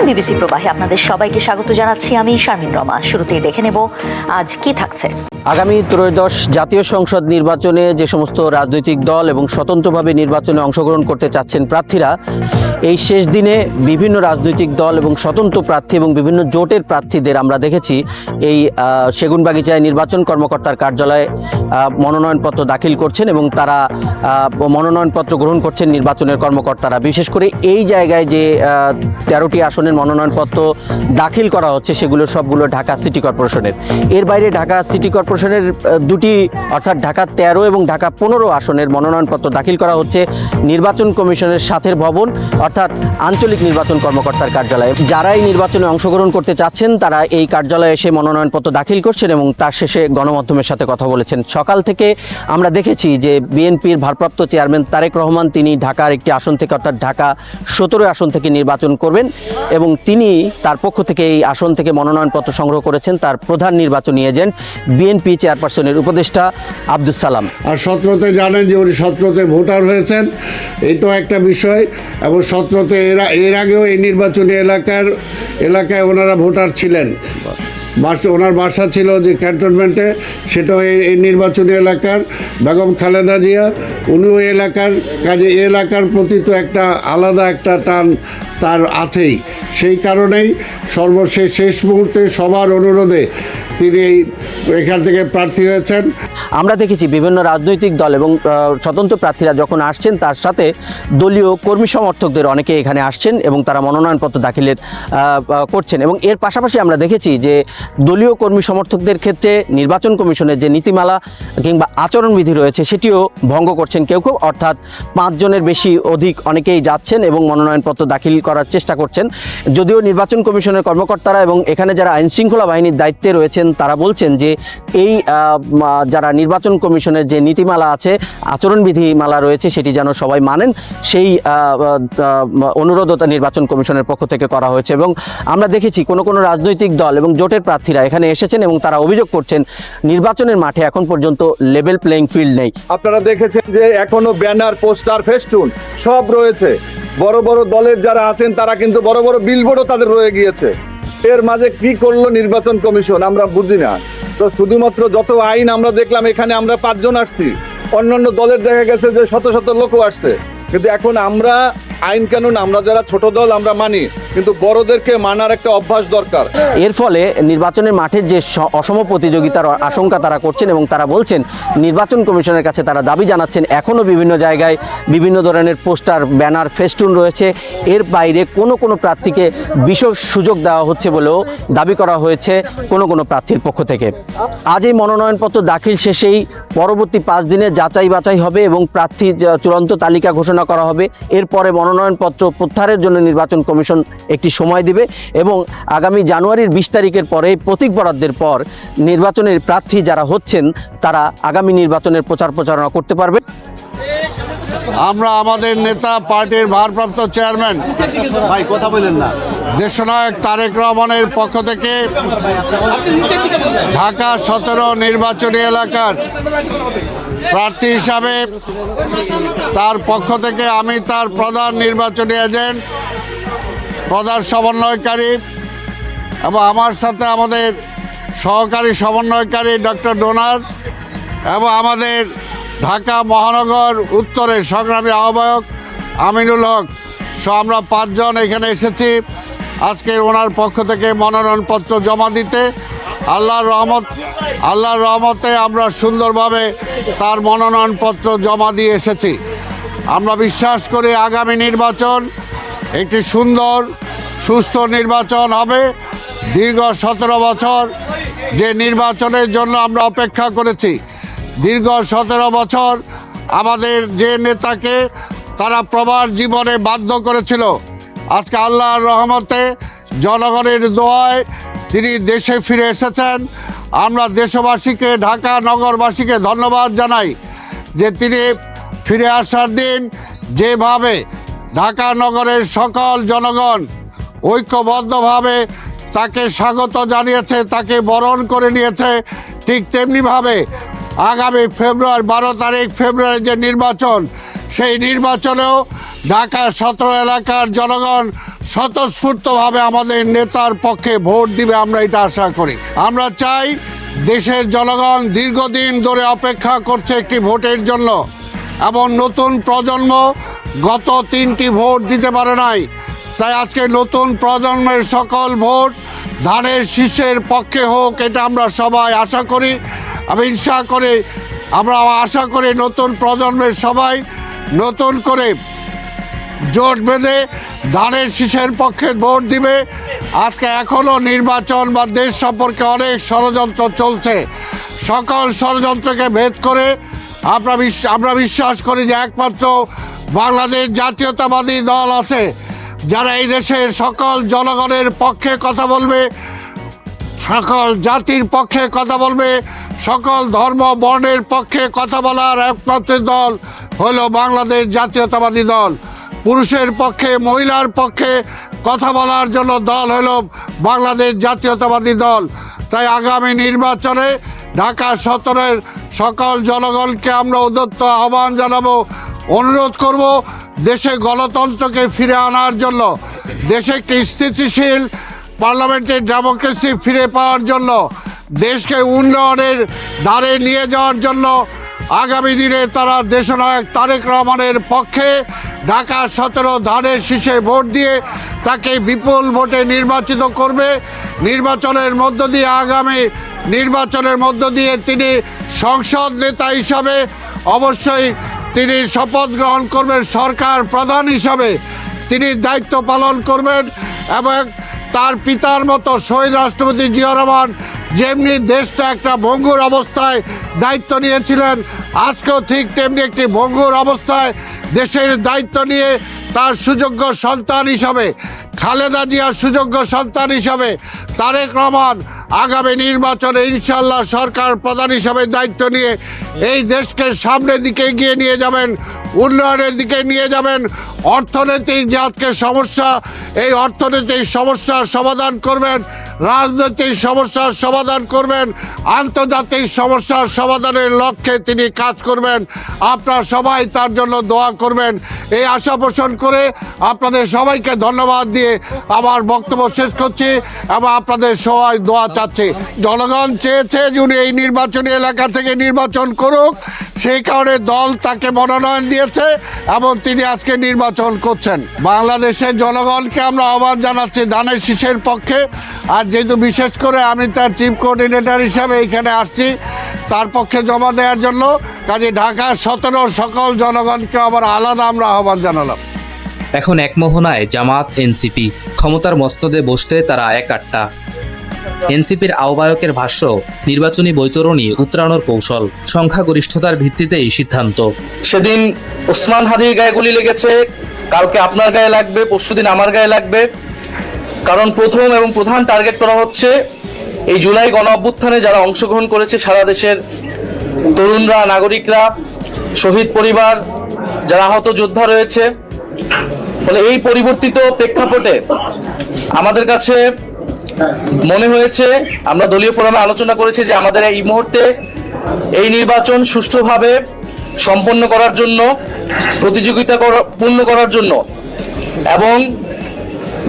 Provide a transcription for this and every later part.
BBC প্রবাহে আপনাদের সবাইকে স্বাগত জানাচ্ছি। আমি শারমিন রমা। শুরুতেই দেখে নেব আজ কি থাকছে। আগামী ত্রয়োদশ জাতীয় সংসদ নির্বাচনে যে সমস্ত রাজনৈতিক দল এবং স্বতন্ত্রভাবে নির্বাচনে অংশগ্রহণ করতে চাচ্ছেন প্রার্থীরা, এই শেষ দিনে বিভিন্ন রাজনৈতিক দল এবং স্বতন্ত্র প্রার্থী এবং বিভিন্ন জোটের প্রার্থীদের আমরা দেখেছি এই সেগুনবাগিচায় নির্বাচন কর্মকর্তার কার্যালয়ে মনোনয়নপত্র দাখিল করছেন এবং তারা মনোনয়নপত্র গ্রহণ করছেন নির্বাচনের কর্মকর্তারা। বিশেষ করে এই জায়গায় যে 13টি আসনের মনোনয়নপত্র দাখিল করা হচ্ছে সেগুলো সবগুলো ঢাকা সিটি কর্পোরেশনের। এর বাইরে ঢাকা সিটি কর্পোরেশনের দুটি অর্থাৎ ঢাকা 13 এবং ঢাকা 15 আসনের মনোনয়নপত্র দাখিল করা হচ্ছে নির্বাচন কমিশনের সাথের ভবন অর্থাৎ আঞ্চলিক নির্বাচন কর্মকর্তার কার্যালয়ে। যারা এই নির্বাচনে অংশগ্রহণ করতে চাচ্ছেন তারা এই কার্যালয়ে এসে মনোনয়নপত্র দাখিল করছেন এবং তার শেষে গণমাধ্যমের সাথে কথা বলেছেন। সকাল থেকে আমরা দেখেছি যে বিএনপির ভারপ্রাপ্ত চেয়ারম্যান তারেক রহমান তিনি ঢাকার একটি আসন থেকে অর্থাৎ ঢাকা 17 আসন থেকে নির্বাচন করবেন এবং তিনি তার পক্ষ থেকে এই আসন থেকে মনোনয়নপত্র সংগ্রহ করেছেন তার প্রধান নির্বাচনী এজেন্ট বিএনপি চেয়ারপারসনের উপদেষ্টা আব্দুস সালাম। আর 17তে জানেন যে উনি 17তে ভোটার হয়েছেন, এটাও একটা বিষয়। এবং 17তে এর আগেও এই নির্বাচনী এলাকায় ওনারা ভোটার ছিলেন। ওনার বাসা ছিল যে ক্যান্টনমেন্টে, সেটাও এই নির্বাচনী এলাকার। বেগম খালেদা জিয়া উনিও এলাকার, কাজে এলাকার প্রতি তো একটা আলাদা একটা টান তার আছেই। সেই কারণেই শেষ মুহূর্তে সবার অনুরোধে তিনি এখান থেকে প্রার্থী হয়েছেন। আমরা দেখেছি বিভিন্ন রাজনৈতিক দল এবং স্বতন্ত্র প্রার্থীরা যখন আসছেন তার সাথে দলীয় কর্মী সমর্থকদের অনেকে এখানে আসছেন এবং তারা মনোনয়নপত্র দাখিলের করছেন। এবং এর পাশাপাশি আমরা দেখেছি যে দলীয় কর্মী সমর্থকদের ক্ষেত্রে নির্বাচন কমিশনের যে নীতিমালা কিংবা আচরণবিধি রয়েছে সেটিও ভঙ্গ করছেন কেউ কেউ, অর্থাৎ 5 জনের বেশি অধিক অনেকেই যাচ্ছেন এবং মনোনয়নপত্র দাখিল করার চেষ্টা করছেন। যদিও নির্বাচন কমিশনের কর্মকর্তারা এবং এখানে যারা আইনশৃঙ্খলা বাহিনীর দায়িত্বে রয়েছেন তারা বলছেন যে এই যারা নির্বাচন কমিশনের যে নীতিমালা আছে, আচরণবিধিমালা রয়েছে, সেটি যেন সবাই মানেন, সেই অনুরোধতা নির্বাচন কমিশনের পক্ষ থেকে করা হয়েছে। এবং আমরা দেখেছি কোনো রাজনৈতিক দল এবং জোটের প্রার্থীরা এখানে এসেছেন এবং তারা অভিযোগ করছেন নির্বাচনের মাঠে এখন পর্যন্ত লেভেল প্লেইং ফিল্ড নেই। আপনারা দেখেছেন যে এখনো ব্যানার, পোস্টার, ফেস্টুন সব রয়েছে। বড় বড় দলের যারা আছেন তারা কিন্তু বড় বড় বিলবোর্ডও তাদের রয়ে গিয়েছে। এর মাঝে কি করলো নির্বাচন কমিশন আমরা বুঝি না। তো শুধুমাত্র যত আইন আমরা দেখলাম, এখানে আমরা 5 জন আসছি, অন্যান্য দলের দেখা গেছে যে শত শত লোকও আসছে। কিন্তু এখন আমরা আইন কানুন আমরা যারা ছোট দল আমরা মানি, কিন্তু বড়দেরকে মানার একটা অভ্যাস দরকার। এর ফলে নির্বাচনের মাঠের যে অসম প্রতিযোগিতার আশঙ্কা তারা করছেন এবং তারা বলছেন নির্বাচন কমিশনের কাছে তারা দাবি জানাচ্ছেন এখনও বিভিন্ন জায়গায় বিভিন্ন ধরনের পোস্টার, ব্যানার, ফেস্টুন রয়েছে। এর বাইরে কোনো প্রার্থীকে বিশেষ সুযোগ দেওয়া হচ্ছে বলেও দাবি করা হয়েছে কোনো প্রার্থীর পক্ষ থেকে। আজ এই মনোনয়নপত্র দাখিল শেষেই পরবর্তী 5 দিনে যাচাই বাছাই হবে এবং প্রার্থী চূড়ান্ত তালিকা ঘোষণা করা হবে। এরপরে মনোনয়নপত্র প্রত্যাহারের জন্য নির্বাচন কমিশন একটি সময় দিবে এবং আগামী জানুয়ারির 20 তারিখের পরে প্রতীক বরাদ্দের পর নির্বাচনের প্রার্থী যারা হচ্ছেন তারা আগামী নির্বাচনের প্রচারণা করতে পারবে। আমরা আমাদের নেতা, পার্টির ভারপ্রাপ্ত চেয়ারম্যান দেশনায়ক তারেক রহমানের পক্ষ থেকে ঢাকা 17 নির্বাচনী এলাকার প্রার্থী হিসাবে তার পক্ষ থেকে আমি তার প্রধান নির্বাচনী এজেন্ট, প্রধান সমন্বয়কারী এবং আমার সাথে আমাদের সহকারী সমন্বয়কারী ডক্টর ডোনার এবং আমাদের ঢাকা মহানগর উত্তরের সংগ্রামী আহ্বায়ক আমিনুল হক সহ আমরা 5 জন এখানে এসেছি আজকে ওনার পক্ষ থেকে মনোনয়নপত্র জমা দিতে। আল্লাহর রহমতে আমরা সুন্দরভাবে তার মনোনয়নপত্র জমা দিয়ে এসেছি। আমরা বিশ্বাস করি আগামী নির্বাচন একটি সুন্দর সুস্থ নির্বাচন হবে। দীর্ঘ 17 বছর যে নির্বাচনের জন্য আমরা অপেক্ষা করেছি, দীর্ঘ 17 বছর আমাদের যে নেতাকে তারা প্রবাস জীবনে বাধ্য করেছিল, আজকে আল্লাহর রহমতে জনগণের দোয়ায় তিনি দেশে ফিরে এসেছেন। আমরা দেশবাসীকে, ঢাকা নগরবাসীকে ধন্যবাদ জানাই যে তিনি ফিরে আসার দিন যেভাবে ঢাকা নগরের সকল জনগণ ঐক্যবদ্ধভাবে তাকে স্বাগত জানিয়েছে, তাকে বরণ করে নিয়েছে, ঠিক তেমনিভাবে আগামী 12 তারিখ ফেব্রুয়ারি যে নির্বাচন, সেই নির্বাচনেও ঢাকা 17 এলাকার জনগণ স্বতঃস্ফূর্তভাবে আমাদের নেতার পক্ষে ভোট দিবে, আমরা এটা আশা করি। আমরা চাই, দেশের জনগণ দীর্ঘদিন ধরে অপেক্ষা করছে একটি ভোটের জন্য, এবং নতুন প্রজন্ম গত 3টি ভোট দিতে পারে নাই। তাই আজকে নতুন প্রজন্মের সকল ভোট ধানের শীষের পক্ষে হোক, এটা আমরা সবাই আশা করি। আমরা আশা করি নতুন প্রজন্মের সবাই নতুন করে জোট বেঁধে ধানের শীষের পক্ষে ভোট দিবে। আজকে এখনও নির্বাচন বা দেশ সম্পর্কে অনেক ষড়যন্ত্র চলছে। সকল ষড়যন্ত্রকে ভেদ করে আমরা বিশ্বাস করি যে একমাত্র বাংলাদেশ জাতীয়তাবাদী দল আছে, যারা এই দেশের সকল জনগণের পক্ষে কথা বলবে, সকল জাতির পক্ষে কথা বলবে, সকল ধর্ম বর্ণের পক্ষে কথা বলার একমাত্র দল হলো বাংলাদেশ জাতীয়তাবাদী দল। পুরুষের পক্ষে, মহিলার পক্ষে কথা বলার জন্য দল হলো বাংলাদেশ জাতীয়তাবাদী দল। তাই আগামী নির্বাচনে ঢাকা 17-এর সকল জনগণকে আমরা উদ্যত আহ্বান জানাবো, অনুরোধ করব দেশে গণতন্ত্রকে ফিরে আনার জন্য, দেশে একটি স্থিতিশীল পার্লামেন্টের ডেমোক্রেসি ফিরে পাওয়ার জন্য, দেশকে উন্নয়নের ধারে নিয়ে যাওয়ার জন্য আগামী দিনে তারা দেশনায়ক তারেক রহমানের পক্ষে ঢাকা 17 ধানের শীষে ভোট দিয়ে তাকে বিপুল ভোটে নির্বাচিত করবে। আগামী নির্বাচনের মধ্য দিয়ে তিনি সংসদ নেতা হিসাবে অবশ্যই তিনি শপথ গ্রহণ করবেন, সরকার প্রধান হিসাবে তিনি দায়িত্ব পালন করবেন। এবং তার পিতার মতো শহীদ রাষ্ট্রপতি জিয়া রহমান যেমনি দেশটা একটা ভঙ্গুর অবস্থায় দায়িত্ব নিয়েছিলেন, আজকেও ঠিক তেমনি একটি ভঙ্গুর অবস্থায় দেশের দায়িত্ব নিয়ে তার সুযোগ্য সন্তান হিসাবে, খালেদা জিয়ার সুযোগ্য সন্তান হিসাবে তারেক রহমান আগামী নির্বাচনে ইনশাল্লাহ সরকার প্রধান হিসাবে দায়িত্ব নিয়ে এই দেশকে সামনের দিকে এগিয়ে নিয়ে যাবেন, উন্নয়নের দিকে নিয়ে যাবেন। অর্থনৈতিক যে আজকে সমস্যা, এই অর্থনৈতিক সমস্যার সমাধান করবেন, রাজনৈতিক সমস্যার সমাধান করবেন, আন্তর্জাতিক সমস্যার সমাধানের লক্ষ্যে তিনি কাজ করবেন। আপনারা সবাই তার জন্য দোয়া করবেন, এই আশা পোষণ করে আপনাদের সবাইকে ধন্যবাদ দিয়ে আমার বক্তব্য শেষ করছি এবং আপনাদের সবাই দোয়া চাচ্ছি। জনগণ চেয়েছে যে উনি এই নির্বাচনী এলাকা থেকে নির্বাচন করুক, সেই কারণে দল তাকে মনোনয়ন দিয়েছে এবং তিনি আজকে নির্বাচন করছেন। বাংলাদেশের জনগণকে আমরা আহ্বান জানাচ্ছি ধানের শীষের পক্ষে। আর যেহেতু বিশেষ করে আমি তার চিফ কোঅর্ডিনেটর হিসাবে এখানে আসছি তার পক্ষে জমা দেওয়ার জন্য, কাজে ঢাকা 17 সকল জনগণকে আবার আলাদা আমরা আহ্বান জানালাম। এখন এক মোহনায় জামাত, এনসিপি ক্ষমতার মসনদে বসতে তারা এক আটটা। এনসিপির আহ্বায়কের ভাষ্য, নির্বাচনী বৈতরণী উতরানোর কৌশল, সংখ্যাগরিষ্ঠতার ভিত্তিতেই সিদ্ধান্ত। সেদিন ওসমান হাদির গায়ে গুলি লেগেছে, কালকে আপনার গায়ে লাগবে, পরশুদিন আমার গায়ে লাগবে। কারণ প্রথম এবং প্রধান টার্গেট করা হচ্ছে এই জুলাই গণ অভ্যুত্থানে যারা অংশগ্রহণ করেছে সারা দেশের তরুণরা, নাগরিকরা, শহীদ পরিবার, যারা আহত যোদ্ধা রয়েছে। ফলে এই পরিবর্তিত প্রেক্ষাপটে আমাদের কাছে মনে হয়েছে, আমরা দলীয় ফোরামে আলোচনা করেছি যে আমাদের এই মুহূর্তে এই নির্বাচন সুষ্ঠুভাবে সম্পন্ন করার জন্য, প্রতিযোগিতা পূর্ণ করার জন্য এবং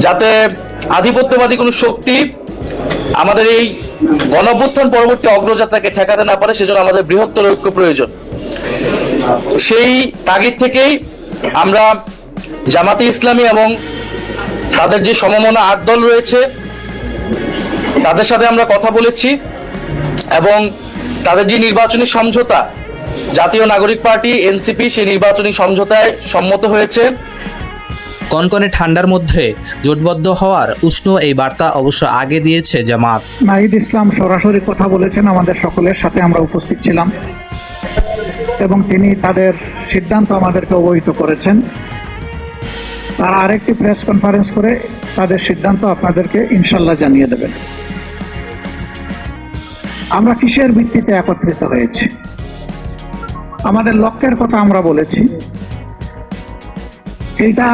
যাতে আধিপত্যবাদী কোনো শক্তি আমাদের এই গণঅভ্যুত্থান পরবর্তী অগ্রযাত্রাকে ঠেকাতে না পারে, সেজন্য আমাদের বৃহত্তর ঐক্য প্রয়োজন। সেই তাগিদ থেকেই আমরা জামাতে ইসলামী এবং তাদের যে সমমনা 8 দল রয়েছে তাদের সাথে আমরা কথা বলেছি এবং তাদের যে নির্বাচনী সমঝোতা, জাতীয় নাগরিক পার্টি এনসিপি সেই নির্বাচনী সমঝোতায় সম্মত হয়েছে। কনকনে ঠান্ডার মধ্যে জোটবদ্ধ হওয়ার উষ্ণ এই বার্তা অবশ্য আগে দিয়েছে জামাত। নাহিদ ইসলাম সরাসরি কথা বলেছেন, আমাদের সকলের সাথে আমরা উপস্থিত ছিলাম এবং তিনি তাদের সিদ্ধান্ত আমাদেরকে অবহিত করেছেন। তারা আরেকটি প্রেস কনফারেন্স করে তাদের সিদ্ধান্ত আপনাদেরকে ইনশাল্লাহ জানিয়ে দেবেন। আমরা কিসের ভিত্তিতে একত্রিত হয়েছি, আমাদের লক্ষ্যের কথা আমরা বলেছি। এটা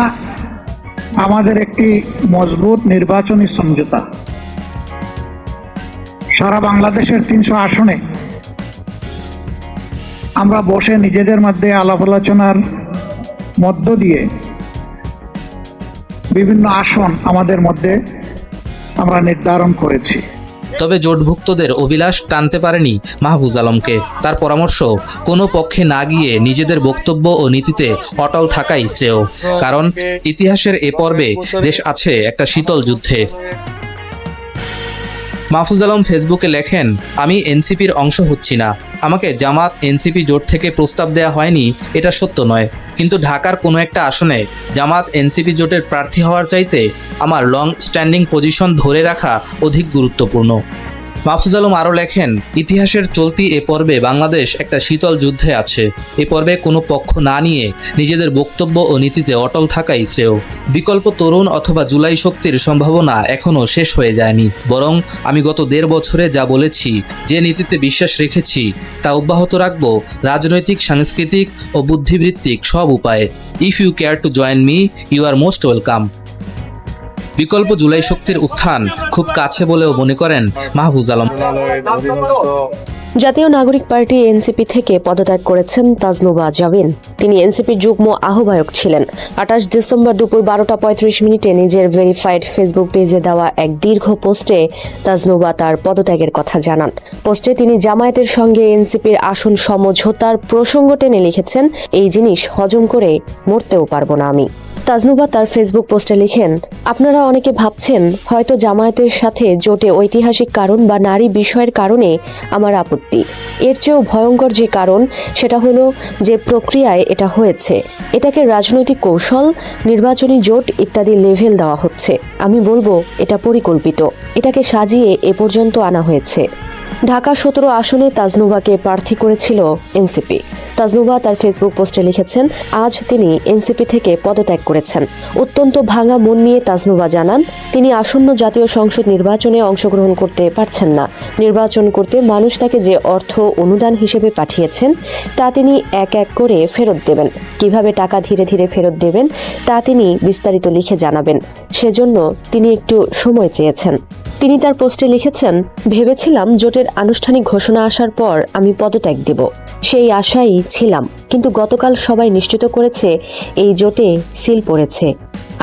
আমাদের একটি মজবুত নির্বাচনী সমঝোতা। সারা বাংলাদেশের 300 আসনে আমরা বসে নিজেদের মধ্যে আলাপ আলোচনার মধ্য দিয়ে বিভিন্ন আসন আমাদের মধ্যে আমরা নির্ধারণ করেছি। তবে জোটভুক্তদের অভিলাষ টানতে পারেনি মাহফুজ আলমকে। তার পরামর্শ, কোনো পক্ষে না গিয়ে নিজেদের বক্তব্য ও নীতিতে অটল থাকাই শ্রেয়। কারণ ইতিহাসের এ পর্বে দেশ আছে একটা শীতল যুদ্ধে। মাহফুজ আলম ফেসবুকে লেখেন, আমি এনসিপির অংশ হচ্ছি না। আমাকে জামাত এনসিপি জোট থেকে প্রস্তাব দেওয়া হয়নি, এটা সত্য নয়। কিন্তু ঢাকার কোনো একটা আসনে জামাত এনসিপি জোটের প্রার্থী হওয়ার চাইতে আমার লং স্ট্যান্ডিং পজিশন ধরে রাখা অধিক গুরুত্বপূর্ণ। মাহফুজ আলম আরও লেখেন, ইতিহাসের চলতি এ পর্বে বাংলাদেশ একটা শীতল যুদ্ধে আছে। এ পর্বে কোনো পক্ষ না নিয়ে নিজেদের বক্তব্য ও নীতিতে অটল থাকাই শ্রেয়। বিকল্প তরুণ অথবা জুলাই শক্তির সম্ভাবনা এখনও শেষ হয়ে যায়নি। বরং আমি গত 1.5 বছরে যা বলেছি, যে নীতিতে বিশ্বাস রেখেছি, তা অব্যাহত রাখব রাজনৈতিক, সাংস্কৃতিক ও বুদ্ধিবৃত্তিক সব উপায়ে। If you care to join me, you are most welcome. বিকল্প জুলাই শক্তির উত্থান খুব কাছে বলেও মনে করেন মাহফুজ আলম। জাতীয় নাগরিক পার্টি এনসিপি থেকে পদত্যাগ করেছেন তাজনুবা জাবিন। তিনি এনসিপির যুগ্ম আহ্বায়ক ছিলেন। 28 ডিসেম্বর দুপুর 12:35 নিজের ভেরিফাইড ফেসবুক পেজে দেওয়া এক দীর্ঘ পোস্টে তাজনুবা তার পদত্যাগের কথা জানান। পোস্টে তিনি জামায়াতের সঙ্গে এনসিপির আসন সমঝোতার প্রসঙ্গ টেনে লিখেছেন, এই জিনিস হজম করে মরতেও পারবো না আমি। তাজনুবা তার ফেসবুক পোস্টে লিখেন, আপনারা অনেকে ভাবছেন হয়তো জামায়াতের সাথে জোটে ঐতিহাসিক কারণ বা নারী বিষয়ের কারণে আমার আপত্তি। এর চেয়েও ভয়ঙ্কর যে কারণ, সেটা হলো যে প্রক্রিয়ায় এটা হয়েছে। এটাকে রাজনৈতিক কৌশল, নির্বাচনী জোট ইত্যাদি লেভেল দেওয়া হচ্ছে। আমি বলবো এটা পরিকল্পিত। এটাকে সাজিয়ে এ পর্যন্ত আনা হয়েছে। ঢাকা 17 আসনে তাজনুবাকে প্রার্থী করেছিল এনসিপি। তাজনুবা তার ফেসবুক পোস্টে লিখেছেন, আজ তিনি এনসিপি থেকে পদত্যাগ করেছেন। অত্যন্ত ভাঙা মন নিয়ে তাজনুবা জানান, তিনি আসন্ন জাতীয় সংসদ নির্বাচনে অংশগ্রহণ করতে পারছেন না। নির্বাচন করতে মানুষ তাকে যে অর্থ অনুদান হিসেবে পাঠিয়েছেন, তা তিনি এক এক করে ফেরত দেবেন। কিভাবে টাকা ধীরে ধীরে ফেরত দেবেন, তা তিনি বিস্তারিত লিখে জানাবেন। সেজন্য তিনি একটু সময় চেয়েছেন। তিনি তার পোস্টে লিখেছেন, ভেবেছিলাম জোটের আনুষ্ঠানিক ঘোষণা আসার পর আমি পদত্যাগ দেব। সেই আশাই ছিলাম, কিন্তু গতকাল সবাই নিশ্চিত করেছে এই জোটে সিল পড়েছে।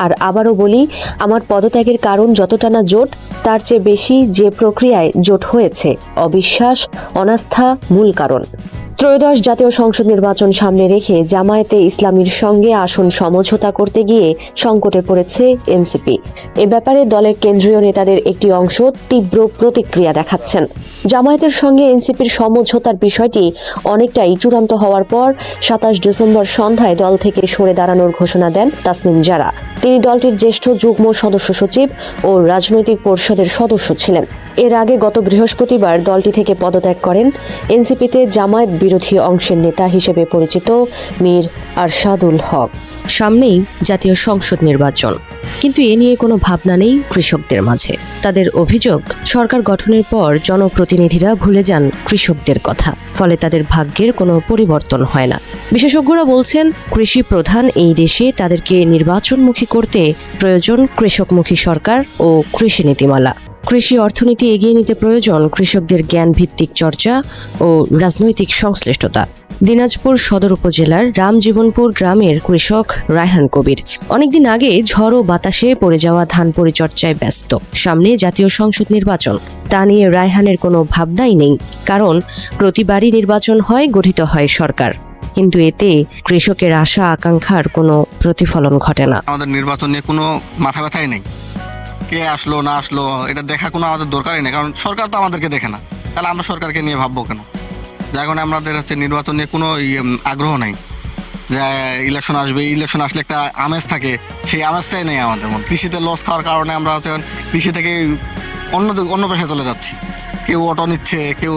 আর আবারও বলি, আমার পদত্যাগের কারণ যতটা না জোট, তার চেয়ে বেশি যে প্রক্রিয়ায় জোট হয়েছে, অবিশ্বাস, অনাস্থা মূল কারণ। ত্রয়োদশ জাতীয় সংসদ নির্বাচন সামনে রেখে জামায়াতে ইসলামীর সঙ্গে আসন সমঝোতা করতে গিয়ে সংকটে পড়েছে এনসিপি। এ ব্যাপারে দলের কেন্দ্রীয় নেতাদের একটি অংশ তীব্র প্রতিক্রিয়া দেখাচ্ছেন। জামায়াতের সঙ্গে এনসিপির সমঝোতার বিষয়টি অনেকটাই চূড়ান্ত হওয়ার পর 27 ডিসেম্বর সন্ধ্যায় দল থেকে সরে দাঁড়ানোর ঘোষণা দেন তাসনিম জারা। তিনি দলটির জ্যেষ্ঠ যুগ্ম সদস্য সচিব ও রাজনৈতিক পরিষদের সদস্য ছিলেন। এর আগে গত বৃহস্পতিবার দলটি থেকে পদত্যাগ করেন এনসিপিতে জামায়াত বিরোধী অংশের নেতা হিসেবে পরিচিত মীর আরশাদুল হক। সামনেই জাতীয় সংসদ নির্বাচন, কিন্তু এ নিয়ে কোনো ভাবনা নেই কৃষকদের মাঝে। তাদের অভিযোগ, সরকার গঠনের পর জনপ্রতিনিধিরা ভুলে যান কৃষকদের কথা, ফলে তাদের ভাগ্যের কোনো পরিবর্তন হয় না। বিশেষজ্ঞরা বলছেন, কৃষি প্রধান এই দেশে তাদেরকে নির্বাচনমুখী করতে প্রয়োজন কৃষকমুখী সরকার ও কৃষি নীতিমালা। কৃষি অর্থনীতি এগিয়ে নিতে প্রয়োজন কৃষকদের জ্ঞান ভিত্তিক চর্চা ও রাজনৈতিক সংশ্লিষ্টতা। দিনাজপুর সদর উপজেলার রামজীবনপুর গ্রামের কৃষক রায়হান কবির অনেকদিন আগে ঝড় ও বাতাসে পড়ে যাওয়া ধান পরিচর্যায় ব্যস্ত। সামনে জাতীয় সংসদ নির্বাচন, তা নিয়ে রায়হানের কোনো ভাবনাই নেই। কারণ প্রতিবারই নির্বাচন হয়, গঠিত হয় সরকার, কিন্তু এতে কৃষকের আশা আকাঙ্ক্ষার কোনো প্রতিফলন ঘটে না। আমাদের নির্বাচন নিয়ে কোনো মাথা ব্যথাই নেই। কে আসলো না আসলো এটা দেখা কোনো আমাদের দরকারই নেই, কারণ সরকার তো আমাদেরকে দেখে না। তাহলে আমরা সরকারকে নিয়ে ভাববো কেন? যার কারণে আমাদের হচ্ছে নির্বাচন নিয়ে কোনো আগ্রহ নাই। যে ইলেকশন আসবে, ইলেকশন আসলে একটা আমেজ থাকে, সেই আমেজটাই নেই আমাদের মধ্যে। কৃষিতে লস খাওয়ার কারণে আমরা হচ্ছে কৃষি থেকে অন্য পেশায় চলে যাচ্ছি। কেউ অটো নিচ্ছে, কেউ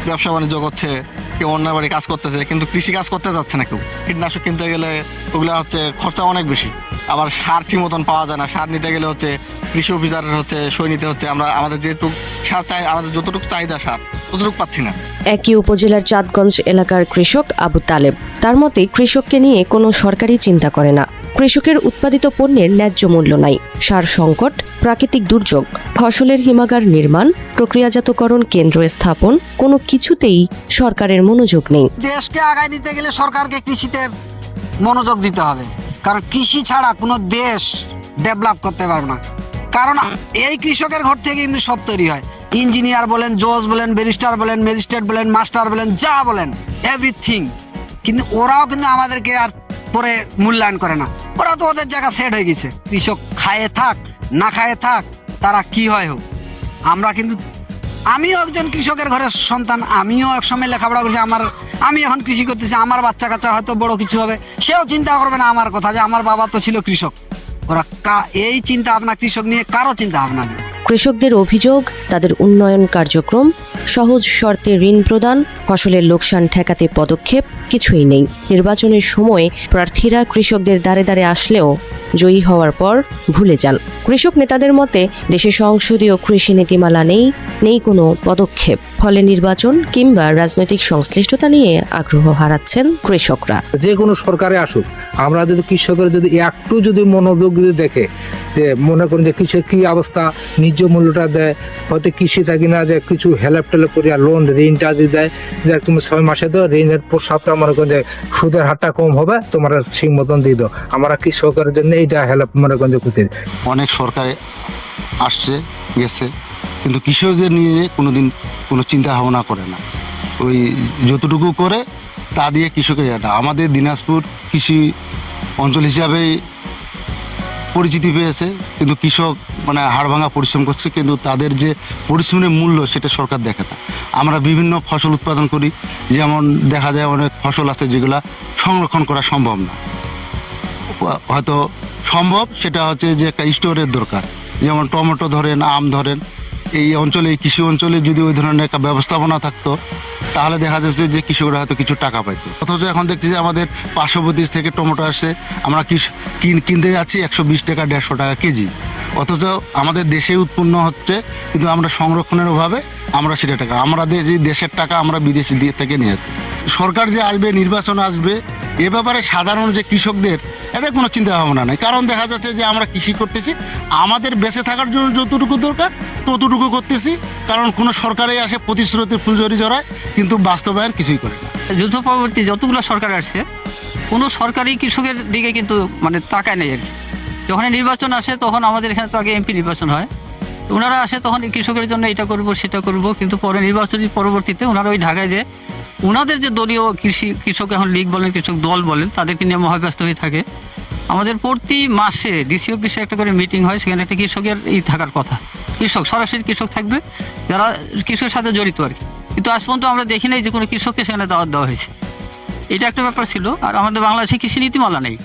ব্যবসা বাণিজ্য করছে, কেউ অন্য বাড়ি কাজ করতেছে, কিন্তু কৃষি কাজ করতে যাচ্ছে না কেউ। কীটনাশক কিনতে গেলে ওগুলো হচ্ছে খরচা অনেক বেশি। আবার সার ঠিক মতন পাওয়া যায় না। সার নিতে গেলে হচ্ছে কৃষি অফিসারের হচ্ছে সই নিতে হচ্ছে। আমাদের যেটুকু সার চাই, আমাদের যতটুকু চাহিদা সার ততটুকু পাচ্ছি না। একই উপজেলার চাঁদগঞ্জ এলাকার কৃষক আবু তালেব, তার মতে কৃষককে নিয়ে কোনো সরকারই চিন্তা করে না। কৃষকের উৎপাদিত পণ্যের ন্যায্য মূল্য নাই, সার সংকট, প্রাকৃতিক দুর্যোগ, ফসলের হিমাগার নির্মাণ, প্রক্রিয়াজাতকরণ কেন্দ্র স্থাপন, কোনো কিছুতেই সরকারের মনোযোগ নেই। দেশকে আগায় নিতে গেলে সরকারকে কৃষিতে মনোযোগ দিতে হবে। কারণ কৃষি ছাড়া কোনো দেশ ডেভেলপ করতে পারবে না। কারণ এই কৃষকের ঘর থেকে কিন্তু সব তৈরি হয়। ইঞ্জিনিয়ার বলেন, জজ বলেন, ব্যারিস্টার বলেন, ম্যাজিস্ট্রেট বলেন, মাস্টার বলেন, যা বলেন এভরিথিং। কিন্তু ওরাও কিন্তু আমাদেরকে আর পরে মূল্যায়ন করে না। ওরা তো ওদের জায়গা সেট হয়ে গেছে। কৃষক খায়ে থাক না খায়ে থাক, তারা কি হয় হোক, আমরা কিন্তু, আমিও একজন কৃষকের ঘরের সন্তান, আমিও একসময় লেখাপড়া করছি। আমি এখন কৃষি করতেছি, আমার বাচ্চা কাচ্চা হয়তো বড় কিছু হবে, সেও চিন্তা করবে না আমার কথা যে আমার বাবা তো ছিল কৃষক। ওরা এই চিন্তা ভাবনা কৃষক নিয়ে কারো চিন্তা ভাবনা নেই। কৃষকদের অভিযোগ, তাদের উন্নয়ন কার্যক্রম, সহজ শর্তে ঋণ প্রদান, ফসলের লোকসান ঠেকাতে পদক্ষেপ কিছুই নেই। নির্বাচনের সময় প্রার্থীরা কৃষকদের দ্বারে দ্বারে আসলেও জয়ী হওয়ার পর ভুলে যান। কৃষক নেতাদের মতে দেশে সংসদীয় কৃষি নীতিমালা নেই কোনো পদক্ষেপ। ফলে নির্বাচন কিংবা রাজনৈতিক সংশ্লিষ্টতা নিয়ে আগ্রহ হারাচ্ছেন কৃষকরা। যে কোনো সরকারে আসুক, আমরা যদি কৃষকের যদি একটু যদি মনোযোগ যদি দেখে, যে মনে করেন যে কৃষক কি অবস্থা, ন্যায্য মূল্যটা দেয়, হয়তো কৃষি থাকি না যে কিছু হেল্প টেল্প করিয়া লোন ঋণটা যদি দেয়, যে তুমি 6 মাসে দাও, ঋণের প্রস্তাবটা মনে করেন যে সুদের হারটা কম হবে, তোমার ঠিক মতন দিয়ে দাও। আমরা কৃষকের জন্য এইটা হেল্প মনে করেন যে করতে। অনেক সরকারে আসছে গেছে, কিন্তু কৃষকদের নিয়ে কোনোদিন কোনো চিন্তা ভাবনা করে না। ওই যতটুকু করে তা দিয়ে কৃষকের এটা। আমাদের দিনাজপুর কৃষি অঞ্চল হিসাবেই পরিচিতি পেয়েছে, কিন্তু কৃষক মানে হাড় ভাঙা পরিশ্রম করছে, কিন্তু তাদের যে পরিশ্রমের মূল্য সেটা সরকার দেখে না। আমরা বিভিন্ন ফসল উৎপাদন করি, যেমন দেখা যায় অনেক ফসল আছে যেগুলা সংরক্ষণ করা সম্ভব না, হয়তো সম্ভব সেটা হচ্ছে যে একটা স্টোরের দরকার। যেমন টমেটো ধরেন, আম ধরেন, এই অঞ্চলে, এই কৃষি অঞ্চলে যদি ওই ধরনের একটা ব্যবস্থাপনা থাকতো তাহলে দেখা যাচ্ছে যে কৃষকরা হয়তো কিছু টাকা পাইতো। অথচ এখন দেখছি যে আমাদের পার্শ্ববর্তী থেকে টমেটো আসছে, আমরা কিনতে যাচ্ছি 120 টাকা 150 টাকা কেজি, অথচ আমাদের দেশে উৎপন্ন হচ্ছে, কিন্তু আমরা সংরক্ষণের অভাবে আমরা সেটা টাকা, আমাদের যে দেশের টাকা আমরা বিদেশি থেকে নিয়ে আসছি। সরকার যে আসবে, নির্বাচন আসবে, এ ব্যাপারে সাধারণ যে কৃষকদের এদের কোনো চিন্তা ভাবনা নেই। কারণ দেখা যাচ্ছে যে আমরা কৃষি করতেছি, আমাদের বেঁচে থাকার জন্য যতটুকু দরকার ততটুকু করতেছি। কারণ কোনো সরকারে আসে প্রতিশ্রুতির ফুলঝুরি জড়ায়, কিন্তু বাস্তবায়ন কিছুই করে না। যুদ্ধ পরবর্তী যতগুলো সরকার আসছে, কোনো সরকারই কৃষকের দিকে কিন্তু মানে তাকায় নেই আর কি। যখন নির্বাচন আসে তখন আমাদের এখানে তো আগে এমপি নির্বাচন হয়, ওনারা আসে তখন কৃষকের জন্য এটা করব সেটা করব, কিন্তু পরে নির্বাচনের পরবর্তীতে ওনারা ওই ঢাকায় যে ওনাদের যে দলীয় কৃষক এখন লীগ বলেন, কৃষক দল বলেন, তাদেরকে নিয়ে মহাব্যস্ত হয়ে থাকে। আমাদের প্রতি মাসে ডিসি অফিসে একটা করে মিটিং হয়, সেখানে একটা কৃষকের থাকার কথা, কৃষক সরাসরি কৃষক থাকবে যারা কৃষকের সাথে জড়িত আর কি। কিন্তু আজ পর্যন্ত আমরা দেখি নাই যে কোনো কৃষককে সেখানে দাওয়াত দেওয়া হয়েছে। এটা একটা ব্যাপার ছিল। আর আমাদের বাংলাদেশে কৃষি নীতিমালা নেই,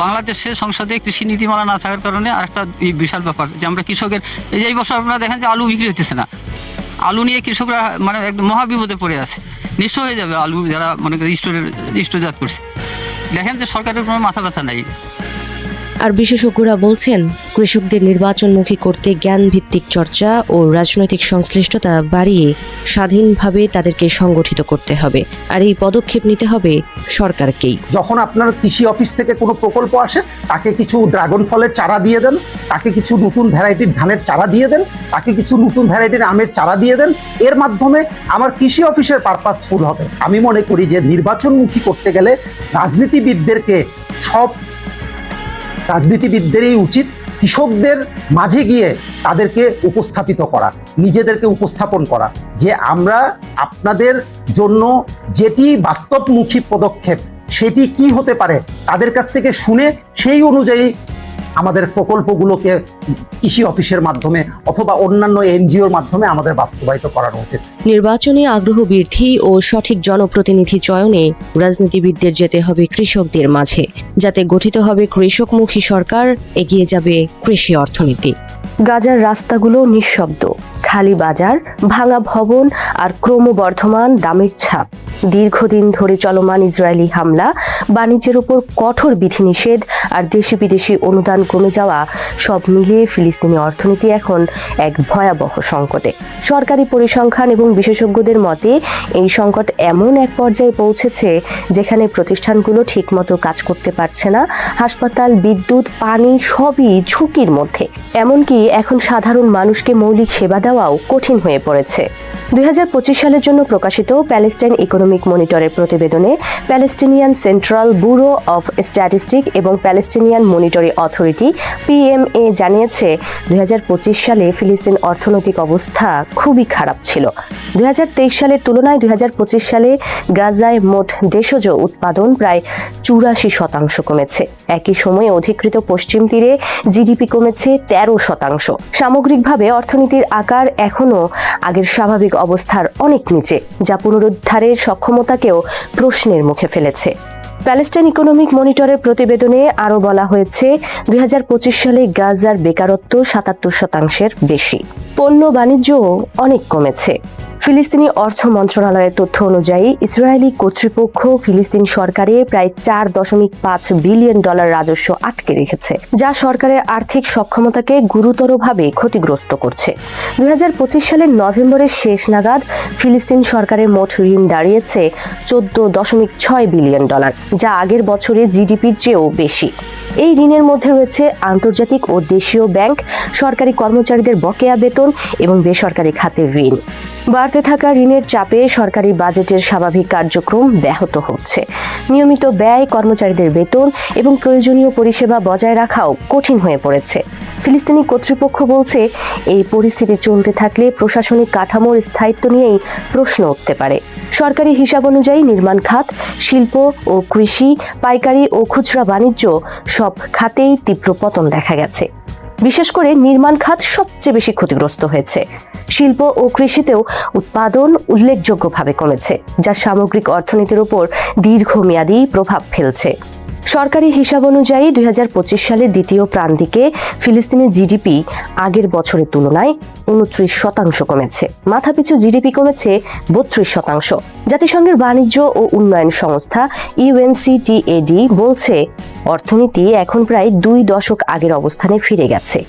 বাংলাদেশের সংসদে কৃষি নীতিমালা না থাকার কারণে আর একটা বিশাল ব্যাপার যে আমরা কৃষকের এই বছর আপনারা দেখেন যে আলু বিক্রি হতেছে না, আলু নিয়ে কৃষকরা মানে একদম মহাবিপদে পড়ে আছে, নিঃস্ব হয়ে যাবে আলু যারা মনে করেন স্টোরজাত করছে। দেখেন যে সরকারের কোনো মাথা ব্যথা নাই। আর বিশেষজ্ঞরা বলছেন, কৃষকদের নির্বাচনমুখী করতে জ্ঞান ভিত্তিক চর্চা ও রাজনৈতিক সংশ্লিষ্টতা বাড়িয়ে স্বাধীনভাবে তাদেরকে সংগঠিত করতে হবে। আর এই পদক্ষেপ নিতে হবে সরকারকেই। যখন আপনার কৃষি অফিস থেকে কোনো প্রকল্প আসে, তাকে কিছু ড্রাগন ফলের চারা দিয়ে দেন, তাকে কিছু নতুন ভ্যারাইটির ধানের চারা দিয়ে দেন, তাকে কিছু নতুন ভ্যারাইটির আমের চারা দিয়ে দেন। এর মাধ্যমে আমার কৃষি অফিসের পারপাসফুল হবে। আমি মনে করি যে নির্বাচনমুখী করতে গেলে রাজনীতিবিদদেরই উচিত কৃষকদের মাঝে গিয়ে তাদেরকে উপস্থাপিত করা, নিজেদেরকে উপস্থাপন করা, যে আমরা আপনাদের জন্য যেটি বাস্তবমুখী পদক্ষেপ সেটি কি হতে পারে তাদের কাছ থেকে শুনে সেই অনুযায়ী আমাদের প্রকল্পগুলোকে কৃষি অফিসের মাধ্যমে অথবা অন্যান্য এনজিওর মাধ্যমে আমাদের বাস্তবায়িত করানো উচিত। নির্বাচনে আগ্রহ বৃদ্ধি ও সঠিক জনপ্রতিনিধি চয়নে রাজনীতিবিদদের যেতে হবে কৃষকদের মাঝে, যাতে গঠিত হবে কৃষকমুখী সরকার, এগিয়ে যাবে কৃষি অর্থনীতি। গাজার রাস্তাগুলো নিঃশব্দ, খালি বাজার, ভাঙা ভবন আর ক্রমবর্ধমান দামের ছাপ। দীর্ঘদিন ধরে চলমান ইসরায়েলি হামলা, বাণিজ্যের উপর কঠোর বিধিনিষেধ আর দেশি বিদেশি অনুদান কমে যাওয়া সব মিলিয়ে ফিলিস্তিনি অর্থনীতি এখন এক ভয়াবহ সংকটে। সরকারি পরিসংখ্যান এবং বিশেষজ্ঞদের মতে এই সংকট এমন এক পর্যায়ে পৌঁছেছে যেখানে প্রতিষ্ঠানগুলো ঠিকমতো কাজ করতে পারছে না, হাসপাতাল, বিদ্যুৎ, পানি সবই ঝুঁকির মধ্যে। এমনকি এখন সাধারণ মানুষকে মৌলিক সেবা দেওয়াও কঠিন হয়ে পড়েছে। 2025 সালের জন্য প্রকাশিত প্যালেস্টাইন ইকোনমিক মনিটরের প্রতিবেদনে Palestinian central bureau of statistic এবং প্যালেস্টিনিয়ান মনিটরি অথরিটি PMA জানিয়েছে 2025 সালে ফিলিস্তিন অর্থনৈতিক অবস্থা খুবই খারাপ ছিল। 2023 সালের তুলনায় 2025 সালে গাজায় মোট দেশজ উৎপাদন প্রায় 84% কমেছে। একই সময়ে অধিকৃত পশ্চিম তীরে জিডিপি কমেছে 13%। সামগ্রিকভাবে অর্থনীতির আকার এখনও আগের স্বাভাবিক অবস্থার অনেক নিচে, যা পুনরুদ্ধারের সক্ষমতাকেও প্রশ্নের মুখে ফেলেছে। প্যালেস্টাইন ইকোনমিক মনিটরের প্রতিবেদনে আরও বলা হয়েছে 2025 সালে গাজার বেকারত্ব 77%-এর বেশি। পণ্য বাণিজ্যও অনেক কমেছে। ফিলিস্তিনি অর্থ মন্ত্রণালয়ের তথ্য অনুযায়ী ইসরায়েলি কর্তৃপক্ষ ফিলিস্তিন সরকারের প্রায় $4.5 বিলিয়ন রাজস্ব আটকে রেখেছে, যা সরকারের আর্থিক সক্ষমতাকে গুরুতরভাবে ক্ষতিগ্রস্ত করছে। 2025 সালের নভেম্বরের শেষ নাগাদ ফিলিস্তিন সরকারের মোট ঋণ দাঁড়িয়েছে $14.6 বিলিয়ন, যা আগের বছরে জিডিপির চেয়েও বেশি। এই ঋণের মধ্যে রয়েছে আন্তর্জাতিক ও দেশীয় ব্যাংক, সরকারি কর্মচারীদের বকেয়া বেতন এবং বেসরকারি খাতের ঋণ। বাড়তে থাকা ঋণের চাপে সরকারি বাজেটের স্বাভাবিক কার্যক্রম ব্যাহত হচ্ছে। নিয়মিত ব্যয়, কর্মচারীদের বেতন এবং প্রয়োজনীয় পরিষেবা বজায় রাখাও কঠিন হয়ে পড়েছে। ফিলিস্তিনি কর্তৃপক্ষ বলছে, এই পরিস্থিতি চলতে থাকলে প্রশাসনিক কাঠামোর স্থায়িত্ব নিয়েই প্রশ্ন উঠতে পারে। সরকারি হিসাব অনুযায়ী নির্মাণ খাত, শিল্প ও কৃষি, পাইকারি ও খুচরা বাণিজ্য সব খাতেই তীব্র পতন দেখা গেছে। বিশেষ করে নির্মাণ খাত সবচেয়ে বেশি ক্ষতিগ্রস্ত হয়েছে। শিল্প ও কৃষিতেও উৎপাদন উল্লেখযোগ্যভাবে কমেছে, যা সামগ্রিক অর্থনীতির উপর দীর্ঘমেয়াদী প্রভাব ফেলছে। সরকারি হিসাব অনুযায়ী 2025 সালের দ্বিতীয় প্রান্তিকে ফিলিস্তিনি জিডিপি আগের বছরের তুলনায় 29% কমেছে। মাথাপিছু জিডিপি কমেছে 32%। জাতিসংঘের বাণিজ্য ও উন্নয়ন সংস্থা UNCTAD বলছে, অর্থনীতি এখন প্রায় 2 দশক আগের অবস্থানে ফিরে গেছে।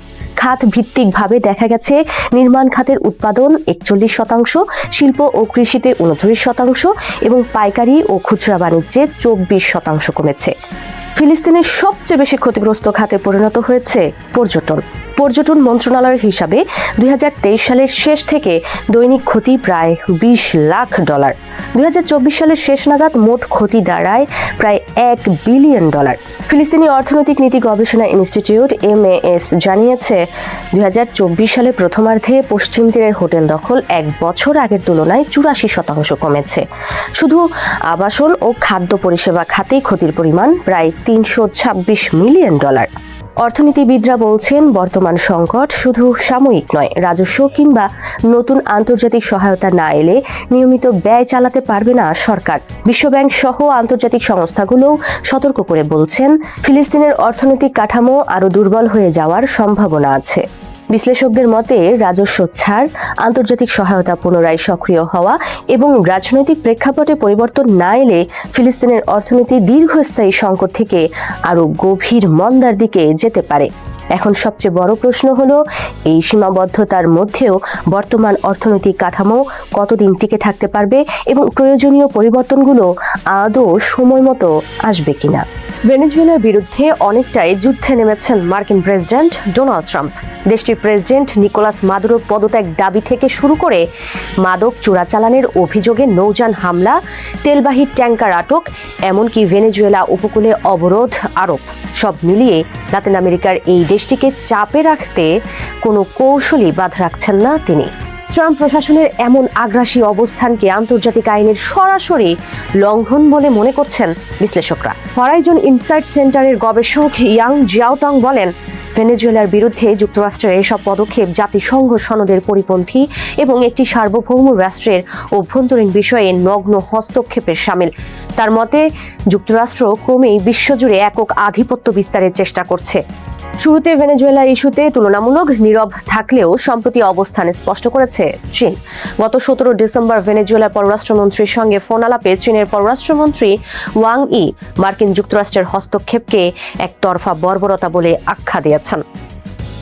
খাত ভিত্তিকভাবে দেখা গেছে নির্মাণ খাতের উৎপাদন 41%, শিল্প ও কৃষিতে 29% এবং পাইকারি ও খুচরা বাণিজ্যে 24% কমেছে। ফিলিস্তিনের সবচেয়ে বেশি ক্ষতিগ্রস্ত খাতে পরিণত হয়েছে পর্যটন মন্ত্রণালয়ের হিসাবে 2023 সালের শেষ থেকে দৈনিক ক্ষতি প্রায় $20 লাখ। 2024 সালের শেষ নাগাদ মোট ক্ষতি দাঁড়ায় প্রায় $1 বিলিয়ন। ফিলিস্তিনি অর্থনৈতিক নীতি গবেষণা ইনস্টিটিউট MAS জানিয়েছে, 2024 সালে প্রথমার্ধে পশ্চিম তীরের হোটেল দখল 1 বছর আগের তুলনায় 84% কমেছে। শুধু আবাসন ও খাদ্য পরিষেবা খাতে ক্ষতির পরিমাণ প্রায় $326 মিলিয়ন। অর্থনীতিবিদরা বলছেন, বর্তমান সংকট শুধু সাময়িক নয়। রাজস্ব কিংবা নতুন আন্তর্জাতিক সহায়তা না এলে নিয়মিত ব্যয় চালাতে পারবে না সরকার। বিশ্বব্যাংক সহ আন্তর্জাতিক সংস্থাগুলোও সতর্ক করে বলছেন, ফিলিস্তিনের অর্থনৈতিক কাঠামো আরও দুর্বল হয়ে যাওয়ার সম্ভাবনা আছে। বিশ্লেষকদের মতে, রাজস্ব ছাড়, আন্তর্জাতিক সহায়তা পুনরায় সক্রিয় হওয়া এবং রাজনৈতিক প্রেক্ষাপটে পরিবর্তন না এলে ফিলিস্তিনের অর্থনীতি দীর্ঘস্থায়ী সংকট থেকে আরও গভীর মন্দার দিকে যেতে পারে। এখন সবচেয়ে বড় প্রশ্ন হলো, এই সীমাবদ্ধতার মধ্যেও বর্তমান অর্থনৈতিক কাঠামো কতদিন টিকে থাকতে পারবে এবং প্রয়োজনীয় পরিবর্তনগুলো আদৌ সময় মতো আসবে কিনা। ভেনেজুয়েলার বিরুদ্ধে অনেকটাই যুদ্ধে নেমেছেন মার্কিন প্রেসিডেন্ট ডোনাল্ড ট্রাম্প। দেশটির প্রেসিডেন্ট নিকোলাস মাদুরোর পদত্যাগ দাবি থেকে শুরু করে মাদক চোরাচালানের অভিযোগে নৌযান হামলা, তেলবাহী ট্যাঙ্কার আটক, এমনকি ভেনেজুয়েলা উপকূলে অবরোধ আরোপ, সব মিলিয়ে লাতিন আমেরিকার এই দেশটিকে চাপে রাখতে কোনো কৌশলই বাদ রাখছেন না তিনি। ট্রাম্প প্রশাসনের এমন আগ্রাসী অবস্থানকে আন্তর্জাতিক আইনের সরাসরি লঙ্ঘন বলে মনে করছেন বিশ্লেষকরা। হরাইজন ইনসাইট সেন্টারের গবেষক ইয়াং জিয়াওটং বলেন, ভেনেজুয়েলার বিরুদ্ধে যুক্তরাষ্ট্রের এসব পদক্ষেপ জাতিসংঘ সনদের পরিপন্থী এবং একটি সার্বভৌম রাষ্ট্রের অভ্যন্তরীণ বিষয়ে নগ্ন হস্তক্ষেপের শামিল। তার মতে, যুক্তরাষ্ট্র ক্রমেই বিশ্বজুড়ে একক আধিপত্য বিস্তারের চেষ্টা করছে। শুরুতে ভেনেজুয়েলা ইস্যুতে তুলনামূলক নীরব থাকলেও সম্প্রতি অবস্থান স্পষ্ট করেছে চীন। গত 17 ডিসেম্বর ভেনেজুয়েলার পররাষ্ট্রমন্ত্রীর সঙ্গে ফোন আলাপে চীনের পররাষ্ট্রমন্ত্রী ওয়াং ই মার্কিন যুক্তরাষ্ট্রের হস্তক্ষেপকে একতরফা বর্বরতা বলে আখ্যা দিয়েছেন।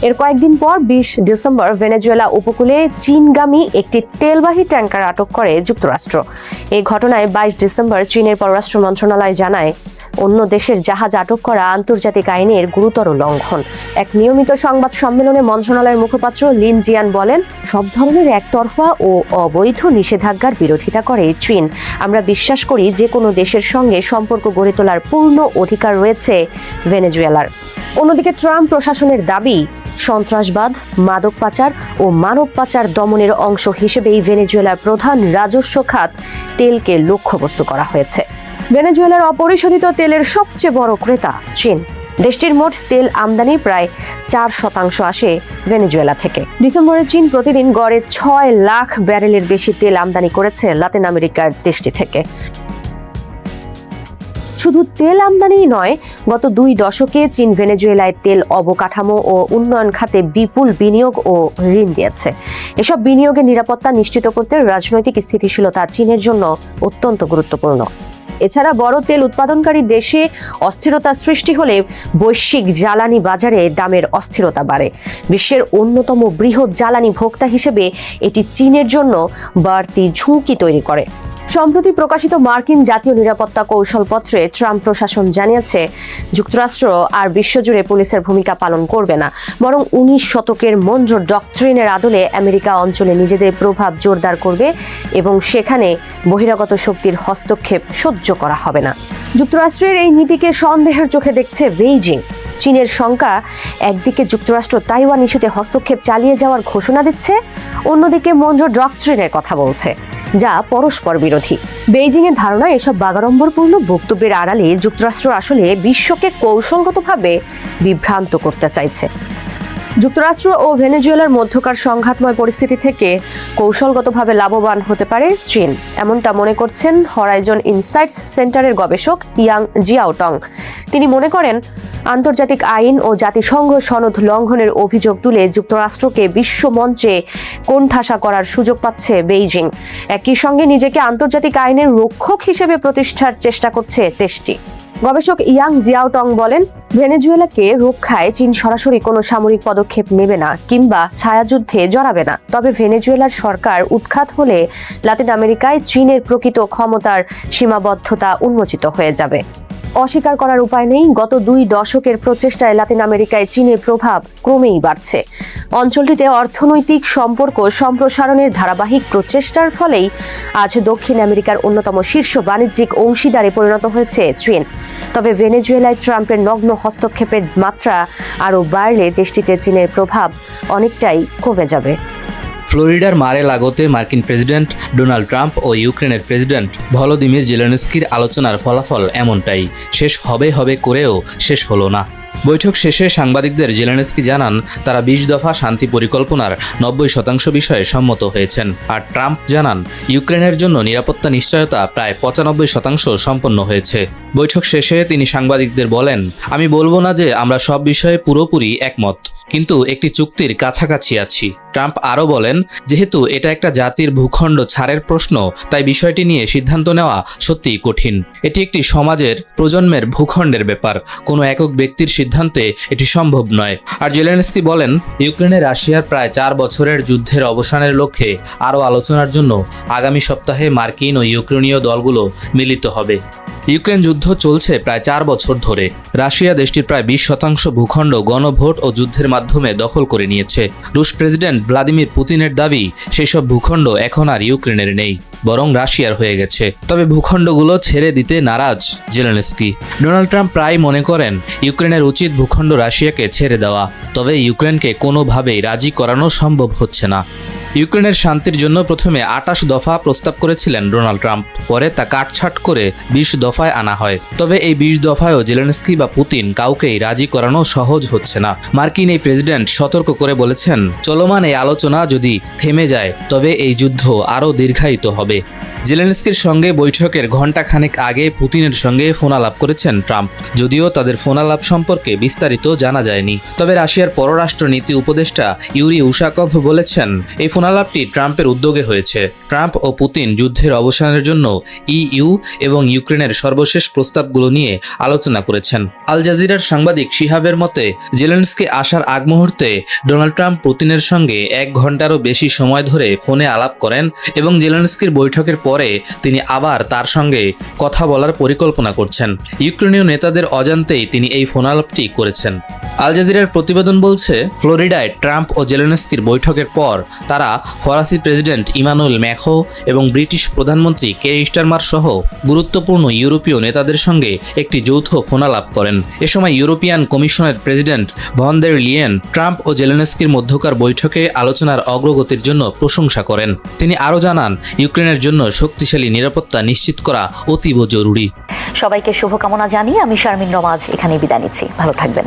এর কয়েকদিন পর 20 ডিসেম্বর ভেনেজুয়েলা উপকূলে চীনগামী একটি তেলবাহী ট্যাঙ্কার আটক করে যুক্তরাষ্ট্র। এই ঘটনায় 22 ডিসেম্বর চীনের পররাষ্ট্র মন্ত্রণালয় জানায়, অন্য দেশের জাহাজ আটক করা আন্তর্জাতিক আইনের গুরুতর লঙ্ঘন। এক নিয়মিত সংবাদ সম্মেলনে মন্ত্রণালয়ের মুখপাত্র লিন জিয়ান বলেন, সব ধরনের একতরফা ও অবৈধ নিষেধাজ্ঞার বিরোধিতা করে চীন। আমরা বিশ্বাস করি যে কোনো দেশের সঙ্গে সম্পর্ক গড়ে তোলার পূর্ণ অধিকার রয়েছে ভেনেজুয়েলার। অন্যদিকে ট্রাম্প প্রশাসনের দাবি, সন্ত্রাসবাদ, মাদক পাচার ও মানব পাচার দমনের অংশ হিসেবেই ভেনেজুয়েলার প্রধান রাজস্ব খাত তেলকে লক্ষ্যবস্তু করা হয়েছে। ভেনেজুয়েলার অপরিশোধিত তেলের সবচেয়ে বড় ক্রেতা চীন। দেশটির মোট তেল আমদানি প্রায় 4% আসে ভেনেজুয়েলা থেকে। ডিসেম্বরে চীন প্রতিদিন গড়ে 6 লাখ ব্যারেলের বেশি তেল আমদানি করেছে লাতিন আমেরিকার দেশটি থেকে। শুধু তেল আমদানিই নয়, গত 2 দশকে চীন ভেনেজুয়েলায় তেল অবকাঠামো ও উন্নয়ন খাতে বিপুল বিনিয়োগ ও ঋণ দিয়েছে। এসব বিনিয়োগের নিরাপত্তা নিশ্চিত করতে রাজনৈতিক স্থিতিশীলতা চীনের জন্য অত্যন্ত গুরুত্বপূর্ণ। এছাড়া বড় তেল উৎপাদনকারী দেশে অস্থিরতা সৃষ্টি হলে বৈশ্বিক জ্বালানি বাজারে দামের অস্থিরতা বাড়ে। বিশ্বের অন্যতম বৃহৎ জ্বালানি ভোক্তা হিসেবে এটি চীনের জন্য বাড়তি ঝুঁকি তৈরি করে। সম্প্রতি প্রকাশিত মার্কিন জাতীয় নিরাপত্তা কৌশলপত্রে ট্রাম্প প্রশাসন জানিয়েছে, যুক্তরাষ্ট্র আর বিশ্বজুড়ে পুলিশের ভূমিকা পালন করবে না, বরং 19 শতকের মনরো ডক্ট্রিনের আদলে আমেরিকা অঞ্চলে নিজেদের প্রভাব জোরদার করবে এবং সেখানে বহিরাগত শক্তির হস্তক্ষেপ সহ্য করা হবে না। যুক্তরাষ্ট্রের এই নীতিকে সন্দেহের চোখে দেখছে বেইজিং। চীনের শঙ্কা, একদিকে যুক্তরাষ্ট্র তাইওয়ান ইস্যুতে হস্তক্ষেপ চালিয়ে যাওয়ার ঘোষণা দিচ্ছে, অন্যদিকে মনরো ডক্ট্রিনের কথা বলছে, যা পরস্পর বিরোধী। বেইজিং এর ধারণা, এসব বাগাড়ম্বরপূর্ণ বক্তব্যের আড়ালে যুক্তরাষ্ট্র আসলে বিশ্বকে কৌশলগতভাবে বিভ্রান্ত করতে চাইছে। যুক্তরাষ্ট্র ও ভেনেজুয়েলার মধ্যকার সংঘাতময় পরিস্থিতি থেকে কৌশলগতভাবে লাভবান হতে পারে চীন, এমনটা মনে করছেন হরাইজন ইনসাইটস সেন্টারের গবেষক ইয়াং জিয়াওটং। তিনি মনে করেন, আন্তর্জাতিক আইন ও জাতিসংঘ সনদ লঙ্ঘনের অভিযোগ তুলে যুক্তরাষ্ট্রকে বিশ্ব মঞ্চে কোণঠাসা করার সুযোগ পাচ্ছে বেইজিং। একই সঙ্গে নিজেকে আন্তর্জাতিক আইনের রক্ষক হিসেবে প্রতিষ্ঠার চেষ্টা করছে দেশটি। গবেষক ইয়াং জিয়াওটং বলেন, ভেনেজুয়েলাকে রক্ষায় চীন সরাসরি কোনো সামরিক পদক্ষেপ নেবে না কিংবা ছায়াযুদ্ধে জড়াবে না। তবে ভেনেজুয়েলার সরকার উৎখাত হলে লাতিন আমেরিকায় চীনের প্রকৃত ক্ষমতার সীমাবদ্ধতা উন্মোচিত হয়ে যাবে। অস্বীকার করার উপায় নেই, গত 2 দশকের প্রচেষ্টায় লাতিন আমেরিকায় চীনের প্রভাব ক্রমেই বাড়ছে। অঞ্চলটিতে অর্থনৈতিক সম্পর্ক সম্প্রসারণের ধারাবাহিক প্রচেষ্টার ফলেই আজ দক্ষিণ আমেরিকার অন্যতম শীর্ষ বাণিজ্যিক অংশীদারে পরিণত হয়েছে চীন। তবে ভেনেজুয়েলায় ট্রাম্পের নগ্ন হস্তক্ষেপের মাত্রা আরও বাড়লে দেশটিতে চীনের প্রভাব অনেকটাই কমে যাবে। ফ্লোরিডার মারে লাগোতে মার্কিন প্রেসিডেন্ট ডোনাল্ড ট্রাম্প ও ইউক্রেনের প্রেসিডেন্ট ভলোদিমির জেলেনস্কির আলোচনার ফলাফল এমনটাই, শেষ হবে করেও শেষ হলো না। বৈঠক শেষে সাংবাদিকদের জেলেনস্কি জানান, তারা 20 দফা শান্তি পরিকল্পনার 90% বিষয়ে সম্মত হয়েছেন। আর ট্রাম্প জানান, ইউক্রেনের জন্য নিরাপত্তা নিশ্চয়তা প্রায় 95% সম্পন্ন হয়েছে। বৈঠক শেষে তিনি সাংবাদিকদের বলেন, আমি বলবো না যে আমরা সব বিষয়ে পুরোপুরি একমত, কিন্তু একটি চুক্তির কাছাকাছি আছি। ট্রাম্প আরও বলেন, যেহেতু এটা একটা জাতির ভূখণ্ড ছাড়ের প্রশ্ন, তাই বিষয়টি নিয়ে সিদ্ধান্ত নেওয়া সত্যিই কঠিন। এটি একটি সমাজের প্রজন্মের ভূখণ্ডের ব্যাপার, কোনো একক ব্যক্তির সিদ্ধান্তে এটি সম্ভব নয়। আর জেলেনস্কি বলেন, ইউক্রেনে রাশিয়ার প্রায় 4 বছরের যুদ্ধের অবসানের লক্ষ্যে আরও আলোচনার জন্য আগামী সপ্তাহে মার্কিন ও ইউক্রেনীয় দলগুলো মিলিত হবে। ইউক্রেন যুদ্ধ চলছে প্রায় 4 বছর ধরে। রাশিয়া দেশটির প্রায় 20% ভূখণ্ড গণভোট ও যুদ্ধের মাধ্যমে দখল করে নিয়েছে। রুশ প্রেসিডেন্ট ভ্লাদিমির পুতিনের দাবি, সেই সব ভূখণ্ড এখন আর ইউক্রেনের নেই, বরং রাশিয়ার হয়ে গেছে। তবে ভূখণ্ডগুলো ছেড়ে দিতে নারাজ জেলেনস্কি। ডোনাল্ড ট্রাম্প প্রায় মনে করেন, ইউক্রেনের উচিত ভূখণ্ড রাশিয়াকে ছেড়ে দেওয়া, তবে ইউক্রেনকে কোনোভাবেই রাজি করানো সম্ভব হচ্ছে না। ইউক্রেনের শান্তির জন্য প্রথমে 28 দফা প্রস্তাব করেছিলেন ডোনাল্ড ট্রাম্প, পরে তা কাটছাট করে 20 দফায় আনা হয়। তবে এই 20 দফায়ও জেলেনস্কি বা পুতিন কাউকেই রাজি করানো সহজ হচ্ছে না। মার্কিন এই প্রেসিডেন্ট সতর্ক করে বলেছেন, চলমান এই আলোচনা যদি থেমে যায় তবে এই যুদ্ধ আরও দীর্ঘায়িত হবে। জেলেনস্কির সঙ্গে বৈঠকের ঘণ্টাখানেক আগে পুতিনের সঙ্গে ফোনালাপ করেছেন ট্রাম্প, যদিও তাদের ফোনালাপ সম্পর্কে বিস্তারিত জানা যায়নি। তবে রাশিয়ার পররাষ্ট্রনীতি উপদেষ্টা ইউরি উশাকভ বলেছেন, এই ফোনালাপটি ট্রাম্পের উদ্যোগে হয়েছে। ট্রাম্প ও পুতিন যুদ্ধের অবসানের জন্য ইইউ এবং ইউক্রেনের সর্বশেষ প্রস্তাবগুলো নিয়ে আলোচনা করেছেন। আল জাজিরার সাংবাদিক শিহাবের মতে, জেলেনস্কি আসার আগ মুহূর্তে ডোনাল্ড ট্রাম্প পুতিনের সঙ্গে 1 ঘণ্টারও বেশি সময় ধরে ফোনে আলাপ করেন এবং জেলেনস্কির বৈঠকের পরে তিনি আবার তার সঙ্গে কথা বলার পরিকল্পনা করছেন। ইউক্রেনীয় নেতাদের অজান্তেই তিনি এই ফোনালাপটি করেছেন। আল জাজিরার প্রতিবেদন বলছে, ফ্লোরিডায় ট্রাম্প ও জেলেনস্কির বৈঠকের পর তারা ফরাসি প্রেসিডেন্ট ইমানুয়েল ম্যাখো এবং ব্রিটিশ প্রধানমন্ত্রী কেয়ার স্টারমার সহ গুরুত্বপূর্ণ ইউরোপীয় নেতাদের সঙ্গে একটি যৌথ ফোনালাপ করেন। এ সময় ইউরোপিয়ান কমিশনের প্রেসিডেন্ট ভন দের লিয়েন ট্রাম্প ও জেলেনস্কির মধ্যকার বৈঠকে আলোচনার অগ্রগতির জন্য প্রশংসা করেন। তিনি আরও জানান, ইউক্রেনের জন্য শক্তিশালী নিরাপত্তা নিশ্চিত করা অতীব জরুরি। সবাইকে শুভকামনা জানিয়ে আমি শারমিন রমা আজ এখানেই বিদায় নিচ্ছি। ভালো থাকবেন।